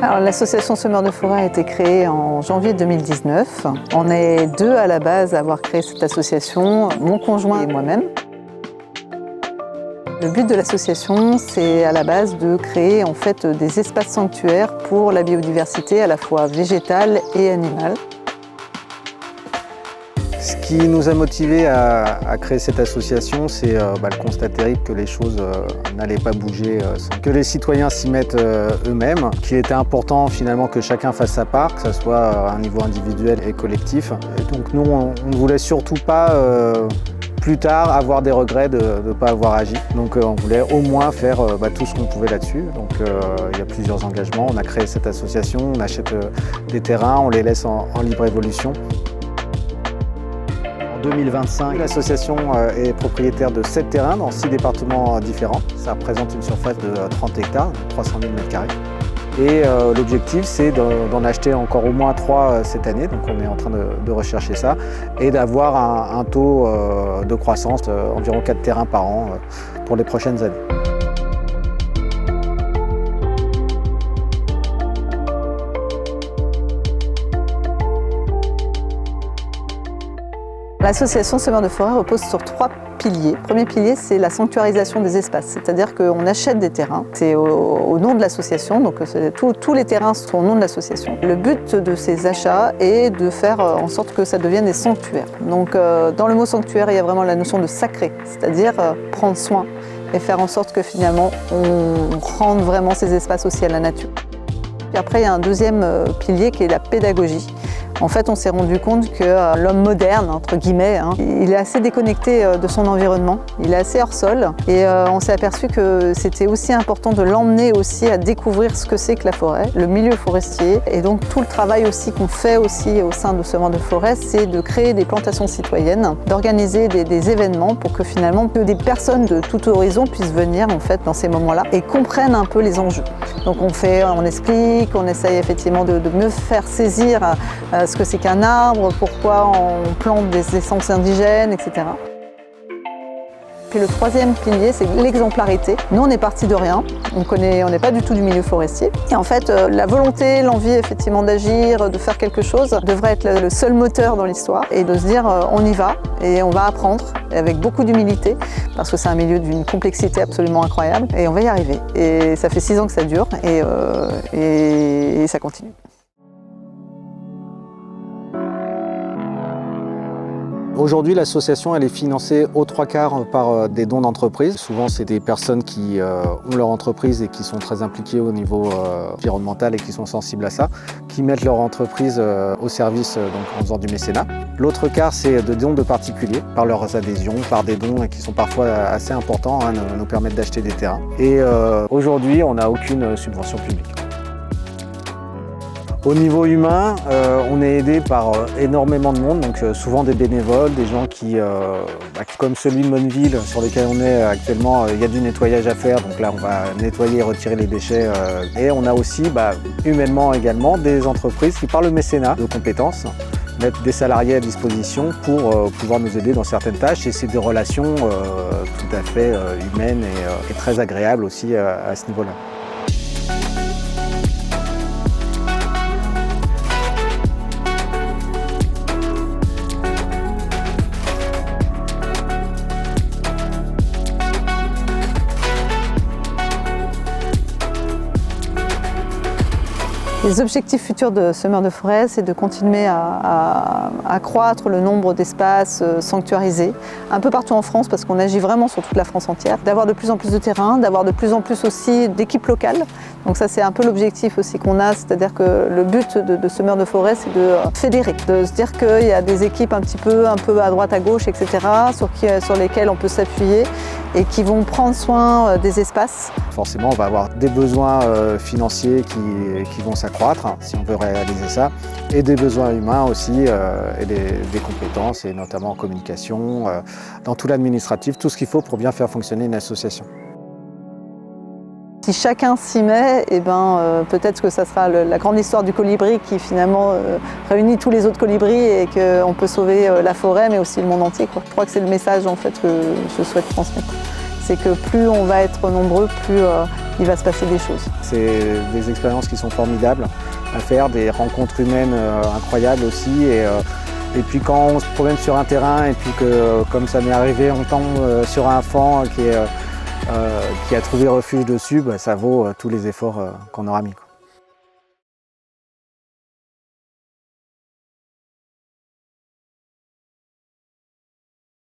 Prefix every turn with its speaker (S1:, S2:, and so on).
S1: Alors, l'association Semeurs de Forêt a été créée en janvier 2019. On est deux à la base à avoir créé cette association, mon conjoint et moi-même. Le but de l'association, c'est à la base de créer en fait des espaces sanctuaires pour la biodiversité à la fois végétale et animale.
S2: Ce qui nous a motivés à créer cette association, c'est le constat terrible que les choses n'allaient pas bouger sans que les citoyens s'y mettent eux-mêmes, qu'il était important finalement que chacun fasse sa part, que ce soit à un niveau individuel et collectif. Et donc nous, on ne voulait surtout pas plus tard avoir des regrets de ne pas avoir agi. Donc on voulait au moins faire tout ce qu'on pouvait là-dessus. Donc il y a plusieurs engagements. On a créé cette association, on achète des terrains, on les laisse en libre évolution. En 2025, l'association est propriétaire de 7 terrains dans 6 départements différents. Ça représente une surface de 30 hectares, 300 000 m². Et l'objectif, c'est d'en acheter encore au moins 3 cette année, donc on est en train de rechercher ça, et d'avoir un taux de croissance environ 4 terrains par an pour les prochaines années.
S1: L'association Semeurs de Forêt repose sur 3 piliers. Le premier pilier, c'est la sanctuarisation des espaces, c'est-à-dire qu'on achète des terrains. C'est au nom de l'association, donc tous les terrains sont au nom de l'association. Le but de ces achats est de faire en sorte que ça devienne des sanctuaires. Donc dans le mot sanctuaire, il y a vraiment la notion de sacré, c'est-à-dire prendre soin et faire en sorte que finalement on rende vraiment ces espaces aussi à la nature. Puis après, il y a un deuxième pilier qui est la pédagogie. En fait, on s'est rendu compte que l'homme moderne, entre guillemets, il est assez déconnecté de son environnement, il est assez hors sol. Et on s'est aperçu que c'était aussi important de l'emmener aussi à découvrir ce que c'est que la forêt, le milieu forestier. Et donc tout le travail aussi qu'on fait aussi au sein de Semeurs de Forêt, c'est de créer des plantations citoyennes, d'organiser des événements pour que finalement que des personnes de tout horizon puissent venir en fait dans ces moments-là et comprennent un peu les enjeux. Donc on explique, on essaye effectivement de mieux faire saisir ce que c'est qu'un arbre, pourquoi on plante des essences indigènes, etc. Puis le troisième pilier, c'est l'exemplarité. Nous, on est parti de rien, on n'est pas du tout du milieu forestier. Et en fait, la volonté, l'envie effectivement d'agir, de faire quelque chose, devrait être le seul moteur dans l'histoire. Et de se dire, on y va et on va apprendre, avec beaucoup d'humilité, parce que c'est un milieu d'une complexité absolument incroyable. Et on va y arriver. Et ça fait 6 ans que ça dure et ça continue.
S2: Aujourd'hui, l'association elle est financée aux 3/4 par des dons d'entreprises. Souvent, c'est des personnes qui ont leur entreprise et qui sont très impliquées au niveau environnemental et qui sont sensibles à ça, qui mettent leur entreprise au service donc, en faisant du mécénat. L'autre quart, c'est de dons de particuliers, par leurs adhésions, par des dons qui sont parfois assez importants, nous permettent d'acheter des terrains. Et aujourd'hui, on n'a aucune subvention publique. Au niveau humain, on est aidé par énormément de monde, donc souvent des bénévoles, des gens qui, comme celui de Monneville sur lequel on est actuellement, il y a du nettoyage à faire, donc là on va nettoyer et retirer les déchets. Et on a aussi, humainement également, des entreprises qui par le mécénat de compétences mettent des salariés à disposition pour pouvoir nous aider dans certaines tâches et c'est des relations tout à fait humaines et très agréables aussi à ce niveau-là.
S1: Les objectifs futurs de Semeurs de Forêt, c'est de continuer à accroître le nombre d'espaces sanctuarisés un peu partout en France parce qu'on agit vraiment sur toute la France entière, d'avoir de plus en plus de terrain, d'avoir de plus en plus aussi d'équipes locales. Donc ça c'est un peu l'objectif aussi qu'on a, c'est-à-dire que le but de Semeurs de Forêt c'est de fédérer, de se dire qu'il y a des équipes un peu à droite à gauche, etc. sur lesquelles on peut s'appuyer et qui vont prendre soin des espaces.
S2: Forcément on va avoir des besoins financiers qui vont s'accroître si on veut réaliser ça, et des besoins humains aussi, et des compétences, et notamment en communication, dans tout l'administratif, tout ce qu'il faut pour bien faire fonctionner une association.
S1: Si chacun s'y met, peut-être que ça sera la grande histoire du colibri qui finalement réunit tous les autres colibris et qu'on peut sauver la forêt mais aussi le monde entier, quoi. Je crois que c'est le message en fait, que je souhaite transmettre. c'est que plus on va être nombreux, plus il va se passer des choses.
S2: C'est des expériences qui sont formidables à faire, des rencontres humaines incroyables aussi. Et puis quand on se promène sur un terrain et puis que, comme ça m'est arrivé, on tombe sur un fan qui a trouvé refuge dessus, ça vaut tous les efforts qu'on aura mis.